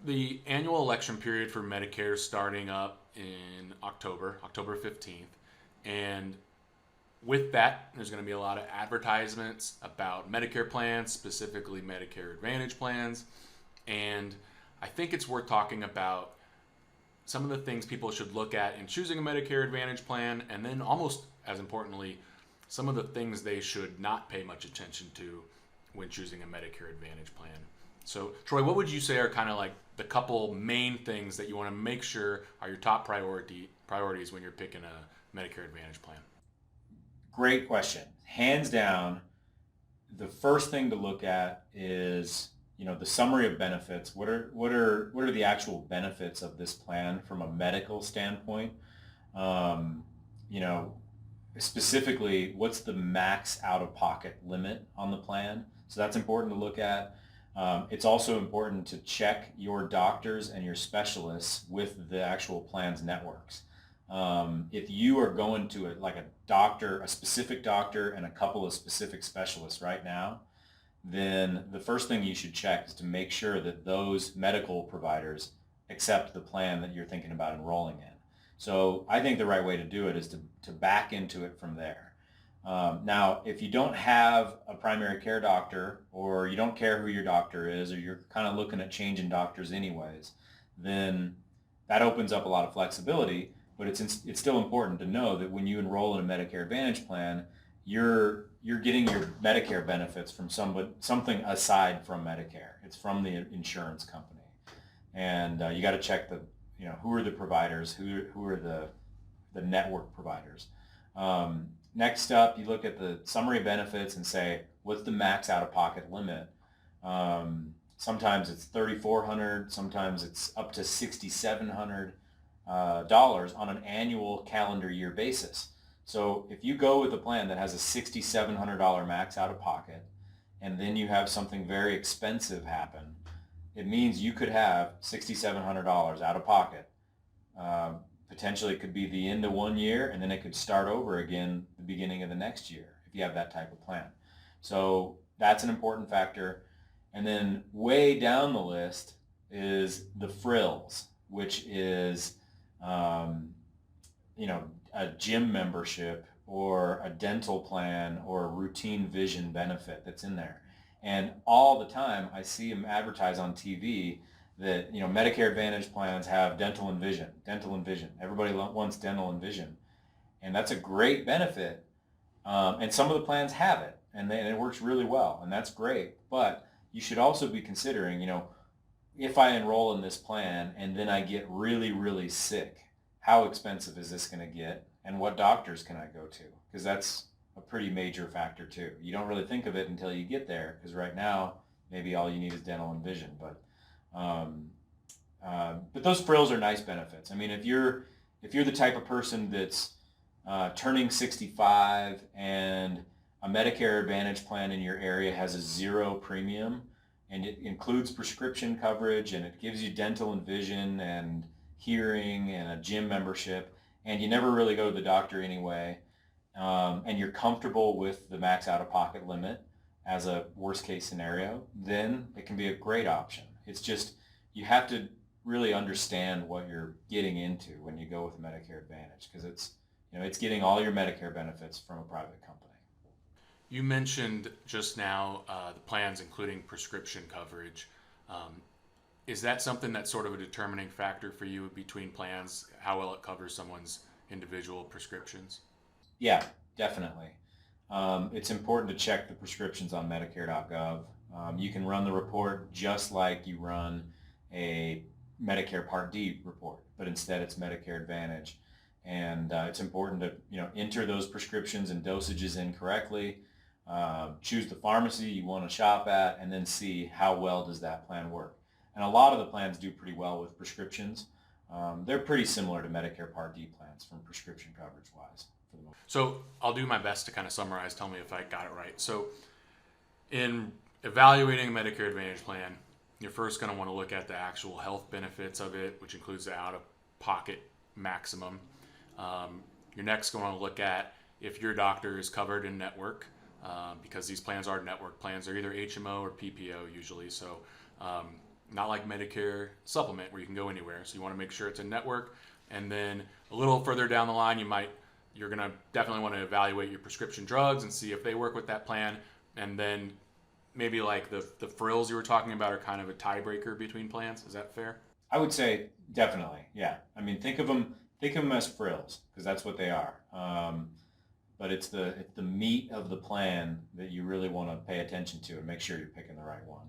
The annual election period for Medicare is starting up in October 15th. And with that, there's going to be a lot of advertisements about Medicare plans, specifically Medicare Advantage plans. And I think it's worth talking about some of the things people should look at in choosing a Medicare Advantage plan, and then almost as importantly, some of the things they should not pay much attention to when choosing a Medicare Advantage plan. So, Troy, what would you say are kind of like the couple main things that you want to make sure are your top priorities when you're picking a Medicare Advantage plan? Great question. Hands down, the first thing to look at is, the summary of benefits. What are the actual benefits of this plan from a medical standpoint? Um, you know, Specifically, what's the max out-of-pocket limit on the plan? So that's important to look at. It's also important to check your doctors and your specialists with the actual plan's networks. If you are going to like a doctor, a specific doctor and a couple of specific specialists right now, then the first thing you should check is to make sure that those medical providers accept the plan that you're thinking about enrolling in. So I think the right way to do it is to back into it from there. Now, if you don't have a primary care doctor, or you don't care who your doctor is, or you're kind of looking at changing doctors anyways, then that opens up a lot of flexibility. But it's still important to know that when you enroll in a Medicare Advantage plan, you're getting your Medicare benefits from something aside from Medicare. It's from the insurance company, and you got to check who are the providers, who are the network providers. Next up, you look at the summary of benefits and say, what's the max out-of-pocket limit? Sometimes it's $3,400, sometimes it's up to $6,700 dollars on an annual calendar year basis. So if you go with a plan that has a $6,700 max out-of-pocket, and then you have something very expensive happen, it means you could have $6,700 out of pocket. Potentially it could be the end of one year, and then it could start over again the beginning of the next year if you have that type of plan. So that's an important factor. And then way down the list is the frills, which is a gym membership or a dental plan or a routine vision benefit that's in there. And all the time I see them advertise on TV that, Medicare Advantage plans have dental and vision. Everybody wants dental and vision. And that's a great benefit. And some of the plans have it, and it works really well, and that's great. But you should also be considering, if I enroll in this plan and then I get really, really sick, how expensive is this going to get, and what doctors can I go to? Because that's a pretty major factor too. You don't really think of it until you get there, because right now maybe all you need is dental and vision. But those frills are nice benefits. I mean, if you're the type of person that's turning 65 and a Medicare Advantage plan in your area has a zero premium, and it includes prescription coverage, and it gives you dental and vision and hearing and a gym membership, and you never really go to the doctor anyway, and you're comfortable with the max out-of-pocket limit as a worst-case scenario, then it can be a great option. It's just you have to really understand what you're getting into when you go with Medicare Advantage, because it's getting all your Medicare benefits from a private company. You mentioned just now the plans including prescription coverage. Is that something that's sort of a determining factor for you between plans, how well it covers someone's individual prescriptions? Yeah, definitely. It's important to check the prescriptions on Medicare.gov. You can run the report just like you run a Medicare Part D report, but instead it's Medicare Advantage. And it's important to enter those prescriptions and dosages in correctly, choose the pharmacy you want to shop at, and then see how well does that plan work. And a lot of the plans do pretty well with prescriptions. They're pretty similar to Medicare Part D plans from prescription coverage wise. So I'll do my best to kind of summarize. Tell me if I got it right. So in evaluating a Medicare Advantage plan, you're first going to want to look at the actual health benefits of it, which includes the out-of-pocket maximum. You're next going to look at if your doctor is covered in network, because these plans are network plans. They're either HMO or PPO usually. So not like Medicare supplement where you can go anywhere. So you want to make sure it's a network. And then a little further down the line, you're going to definitely want to evaluate your prescription drugs and see if they work with that plan. And then maybe like the frills you were talking about are kind of a tiebreaker between plans. Is that fair? I would say definitely, yeah. I mean, think of them as frills because that's what they are. But it's the meat of the plan that you really want to pay attention to and make sure you're picking the right one.